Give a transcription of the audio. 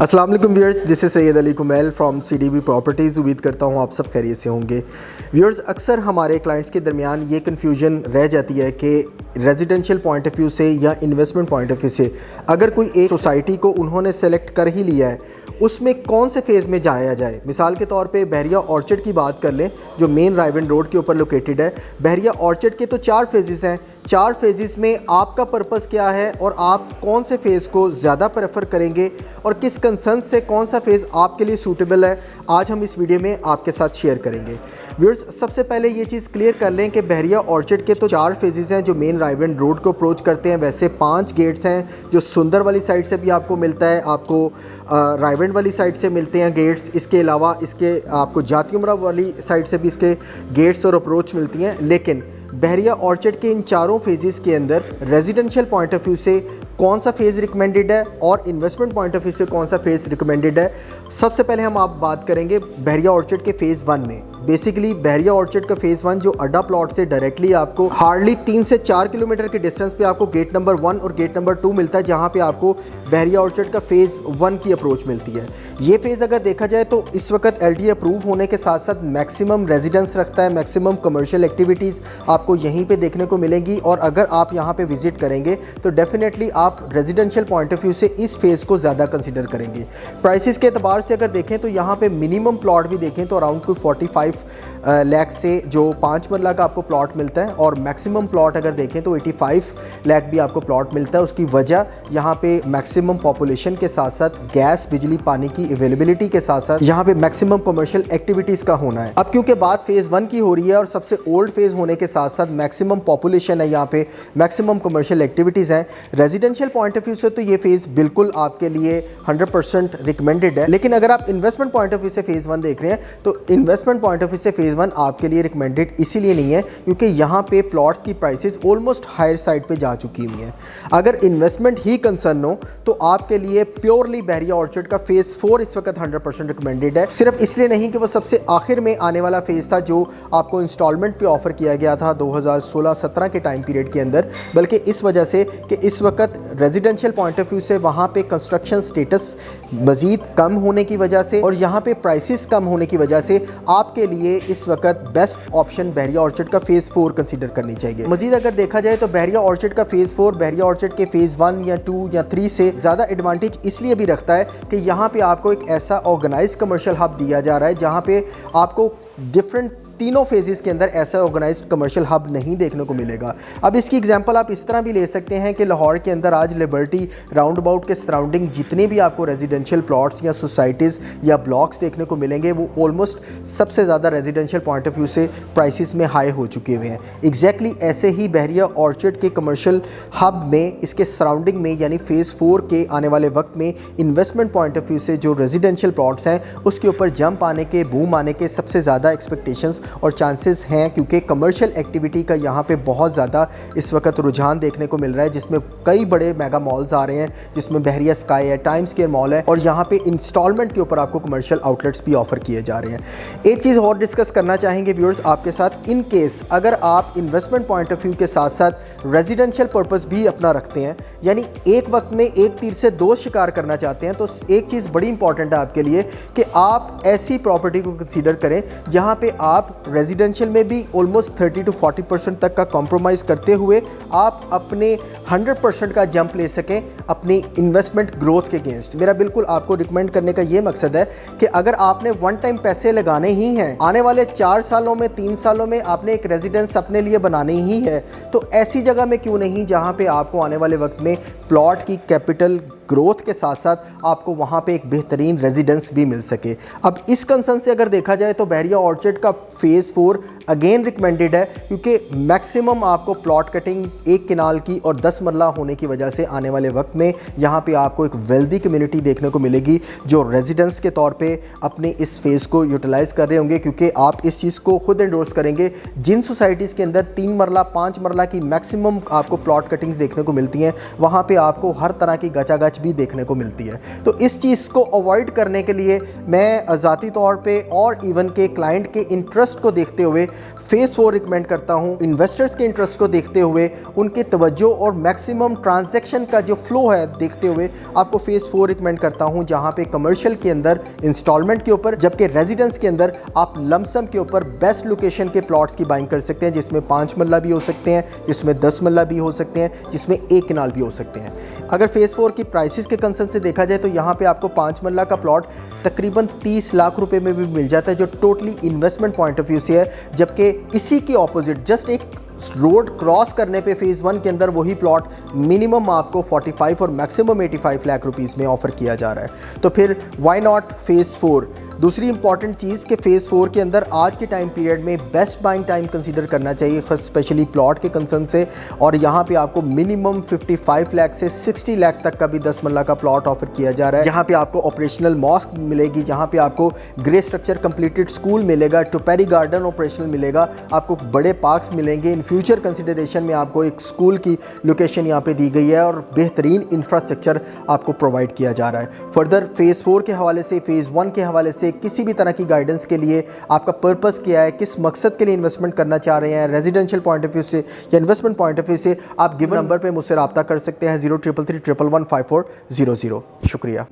अस्सलाम वालेकुम viewers, this is Syed Ali Kumail from CDB properties. उम्मीद करता हूँ आप सब खैरियत से होंगे। व्यूअर्स, अक्सर हमारे क्लाइंट्स के दरमियान ये कन्फ्यूजन रह जाती है कि रेजिडेंशियल पॉइंट ऑफ व्यू से या इन्वेस्टमेंट पॉइंट ऑफ व्यू से अगर कोई एक सोसाइटी को उन्होंने सेलेक्ट कर ही लिया है, उसमें कौन से फ़ेज़ में जाया जाए। मिसाल के तौर पे बहरिया ऑर्चर्ड की बात कर लें, जो मेन रायवन रोड के ऊपर लोकेटेड है। बहरिया ऑर्चर्ड के तो 4 फेजेस हैं। 4 फेजेस में आपका पर्पस क्या है और आप कौन से फ़ेज़ को ज़्यादा प्रेफर करेंगे और किस कंसर्न से कौन सा फ़ेज़ आपके लिए सूटेबल है, आज हम इस वीडियो में आपके साथ शेयर करेंगे। व्यूअर्स, सबसे पहले ये चीज़ क्लियर कर लें कि बहरिया ऑर्चर्ड के तो 4 फेजेस हैं जो मेन रायवन रोड को अप्रोच करते हैं। वैसे 5 गेट्स हैं जो सुंदर वाली साइड से भी आपको मिलता है, आपको रायवन वाली साइड से मिलते हैं गेट्स। इसके अलावा इसके आपको जाती उमरा वाली साइड से भी इसके गेट्स और अप्रोच मिलती हैं। लेकिन बहरिया ऑर्चर्ड के इन 4 फेजेस के अंदर रेजिडेंशियल पॉइंट ऑफ व्यू से कौन सा फ़ेज़ रिकमेंडेड है और इन्वेस्टमेंट पॉइंट ऑफ व्यू से कौन सा फ़ेज़ रिकमेंडेड है। सबसे पहले हम आप बात करेंगे बहरिया ऑर्चर्ड के फ़ेज़ 1 में। बेसिकली बहरिया ऑर्चर्ड का फ़ेज़ 1 जो अड्डा प्लॉट से डायरेक्टली आपको हार्डली 3 से 4 किलोमीटर के डिस्टेंस पे आपको गेट नंबर 1 और गेट नंबर 2 मिलता है, जहाँ पे आपको बहरिया ऑर्चर्ड का फ़ेज़ 1 की अप्रोच मिलती है। ये फ़ेज़ अगर देखा जाए तो इस वक्त LDA अप्रूव होने के साथ साथ मैक्सिमम रेजिडेंस रखता है, मैक्सिमम कमर्शियल एक्टिविटीज़ आपको यहीं पे देखने को मिलेंगी। और अगर आप यहाँ पे विज़िट करेंगे तो डेफिनेटली आप रेजिडेंशियल पॉइंट ऑफ व्यू से इस फ़ेज़ को ज़्यादा कंसिडर करेंगे। प्राइसेस के एतबार से अगर देखें तो यहाँ पे मिनिमम प्लॉट भी देखें तो अराउंड कोई 45 लाख से जो 5 मरला का आपको प्लॉट मिलता है, और मैक्सिमम प्लॉट अगर देखें तो 85 लाख भी आपको प्लॉट मिलता है। उसकी वजह यहाँ पे मैक्सिमम पॉपुलेशन के साथ साथ गैस, बिजली, पानी की अवेलेबिलिटी के साथ साथ यहाँ पे मैक्सिमम कमर्शियल एक्टिविटीज़ का होना है। अब क्योंकि बात फ़ेज़ 1 की हो रही है और सबसे ओल्ड फेज़ होने के साथ साथ मैक्सिमम पॉपुलेशन है, यहाँ पे मैक्सिमम कमर्शियल एक्टिविटीज़ हैं। रेजिडेंशियल पॉइंट ऑफ व्यू से तो ये फ़ेज़ बिल्कुल आपके लिए 100% रिकमेंडेड है। लेकिन अगर आप इन्वेस्टमेंट पॉइंट ऑफ व्यू से फ़ेज़ 1 देख रहे हैं तो इन्वेस्टमेंट पॉइंट ऑफ व्यू से फ़ेज़ 1 आपके लिए रिकमेंडेड इसीलिए नहीं है क्योंकि यहाँ पे प्लॉट्स की प्राइसेस ऑलमोस्ट हायर साइड पे जा चुकी हुई हैं। अगर इन्वेस्टमेंट ही कंसर्न हो तो आपके लिए प्योरली बहरिया ऑर्चर्ड का फ़ेज़ 4 इस वक्त 100% रिकमेंडेड है। सिर्फ इसलिए नहीं कि वो सबसे आखिर में आने वाला फ़ेज़ था जो आपको इंस्टॉलमेंट पे ऑफ़र किया गया था 2016-17 के टाइम पीरियड के अंदर, बल्कि इस वजह से कि इस वक्त रेजिडेंशियल पॉइंट ऑफ व्यू से वहाँ पे कंस्ट्रक्शन स्टेटस मज़ीद कम होने की वजह से और यहाँ पे प्राइसेस कम होने की वजह से आपके लिए इस वक्त बेस्ट ऑप्शन बहरिया ऑर्चर्ड का फ़ेज़ 4 कंसीडर करनी चाहिए। मज़ीद अगर देखा जाए तो बहरिया ऑर्चर्ड का फ़ेज़ 4 बहरिया ऑर्चर्ड के फ़ेज़ 1 या 2 या 3 से ज़्यादा एडवांटेज इसलिए भी रखता है कि यहाँ पे आपको एक ऐसा ऑर्गेनाइज्ड कमर्शियल हब दिया जा रहा है जहाँ पे आपको डिफरेंट तीनों फेजेस के अंदर ऐसा ऑर्गेनाइज्ड कमर्शियल हब नहीं देखने को मिलेगा। अब इसकी एग्जांपल आप इस तरह भी ले सकते हैं कि लाहौर के अंदर आज लिबर्टी राउंड अबाउट के सराउंडिंग जितने भी आपको रेजिडेंशियल प्लॉट्स या सोसाइटीज़ या ब्लॉक्स देखने को मिलेंगे वो ऑलमोस्ट सबसे ज़्यादा रेजिडेंशियल पॉइंट ऑफ व्यू से प्राइसेस में हाई हो चुके हुए हैं। एग्जैक्टली ऐसे ही बहरिया ऑर्चर्ड के कमर्शियल हब में इसके सराउंडिंग में यानी फ़ेज़ 4 के आने वाले वक्त में इन्वेस्टमेंट पॉइंट ऑफ व्यू से जो रेजिडेंशियल प्लॉट्स हैं उसके ऊपर जंप आने के, बूम आने के सबसे ज़्यादा एक्सपेक्टेशंस और चांसेस हैं, क्योंकि कमर्शियल एक्टिविटी का यहाँ पे बहुत ज़्यादा इस वक्त रुझान देखने को मिल रहा है, जिसमें कई बड़े मेगा मॉल्स आ रहे हैं, जिसमें बहरिया स्काई है, टाइम स्क्वायर मॉल है, और यहाँ पे इंस्टॉलमेंट के ऊपर आपको कमर्शियल आउटलेट्स भी ऑफर किए जा रहे हैं। एक चीज़ और डिस्कस करना चाहेंगे व्यूअर्स आपके साथ, इन केस अगर आप इन्वेस्टमेंट पॉइंट ऑफ व्यू के साथ साथ रेजिडेंशियल पर्पस भी अपना रखते हैं, यानी एक वक्त में एक तीर से 2 शिकार करना चाहते हैं, तो एक चीज़ बड़ी इंपॉर्टेंट है आपके लिए कि आप ऐसी प्रॉपर्टी को कंसीडर करें जहाँ पे आप रेजिडेंशियल में भी ऑलमोस्ट 30 to 40% तक का कॉम्प्रोमाइज़ करते हुए आप अपने 100% का जंप ले सकें अपनी इन्वेस्टमेंट ग्रोथ के अगेंस्ट। मेरा बिल्कुल आपको रिकमेंड करने का ये मकसद है कि अगर आपने वन टाइम पैसे लगाने ही हैं, आने वाले 4 सालों में 3 सालों में आपने एक रेजिडेंस अपने लिए बनानी ही है, तो ऐसी जगह में क्यों नहीं जहाँ पे आपको आने वाले वक्त में प्लॉट की कैपिटल ग्रोथ के साथ साथ आपको वहाँ पे एक बेहतरीन रेजिडेंस भी मिल सके। अब इस कंसर्न से अगर देखा जाए तो बहरिया ऑर्चर्ड का फ़ेज़ 4 अगेन रिकमेंडेड है, क्योंकि मैक्सिमम आपको प्लॉट कटिंग 1 किनाल की और 10 मरला होने की वजह से आने वाले वक्त में यहाँ पे आपको एक वेल्दी कम्युनिटी देखने को मिलेगी जो रेजिडेंस के तौर पे अपने इस फेज़ को यूटिलाइज़ कर रहे होंगे, क्योंकि आप इस चीज़ को खुद एंडोर्स करेंगे। जिन सोसाइटीज़ के अंदर 3 मरला 5 मरला की मैक्सिमम आपको प्लॉट कटिंग्स देखने को मिलती हैं, वहाँ पर आपको हर तरह की गचागच भी देखने को मिलती है। तो इस चीज़ को अवॉइड करने के लिए मैं ज़ाती तौर पे और इवन के क्लाइंट के इंटरेस्ट को देखते हुए फेज़ 4 रिकमेंड करता हूँ। इन्वेस्टर्स के इंटरेस्ट को देखते हुए, उनके तवज्जो और मैक्सिमम ट्रांजैक्शन का जो फ्लो है देखते हुए आपको फेज़ 4 रिकमेंड करता हूँ, जहाँ पे कमर्शियल के अंदर इंस्टॉलमेंट के ऊपर, जबकि रेजिडेंस के अंदर आप लमसम के ऊपर बेस्ट लोकेशन के प्लॉट्स की बाइंग कर सकते हैं, जिसमें 5 मरला भी हो सकते हैं, जिसमें 10 मरला भी हो सकते हैं, जिसमें 1 कनाल भी हो सकते हैं। अगर फेज़ 4 की प्राइसेस के कंसर्न से देखा जाए तो यहाँ पे आपको 5 मरला का प्लॉट तकरीबन 30 लाख रुपए में भी मिल जाता है, जो totally investment point of view से है। जबकि इसी के ऑपोजिट जस्ट एक रोड क्रॉस करने पे फेज़ 1 के अंदर वही प्लॉट मिनिमम आपको 45 और मैक्सिमम 85 लाख रुपीस में ऑफर किया जा रहा है। तो फिर व्हाई नॉट फेज़ 4। दूसरी इंपॉर्टेंट चीज़ कि फेज़ 4 के अंदर आज के टाइम पीरियड में बेस्ट बाइंग टाइम कंसीडर करना चाहिए, स्पेशली प्लॉट के कंसर्न से। और यहाँ पे आपको मिनिमम 55 लाख से 60 लाख तक का भी 10 मरला का प्लॉट ऑफर किया जा रहा है। यहाँ पे आपको ऑपरेशनल मॉस्क मिलेगी, जहाँ पे आपको ग्रे स्ट्रक्चर कंप्लीटेड स्कूल मिलेगा, टोपेरी गार्डन ऑपरेशनल मिलेगा, आपको बड़े पार्क्स मिलेंगे। इन फ्यूचर कंसिडरेशन में आपको एक स्कूल की लोकेशन यहाँ पे दी गई है और बेहतरीन इंफ्रास्ट्रक्चर आपको प्रोवाइड किया जा रहा है। फर्दर फेज़ 4 के हवाले से, फेज़ 1 के हवाले से किसी भी तरह की गाइडेंस के लिए आपका पर्पस क्या है, किस मकसद के लिए इन्वेस्टमेंट करना चाह रहे हैं, रेजिडेंशियल पॉइंट ऑफ व्यू से या इन्वेस्टमेंट पॉइंट ऑफ व्यू से, आप गिवन नंबर पे मुझसे रब्ता कर सकते हैं 0333 111 5400। शुक्रिया।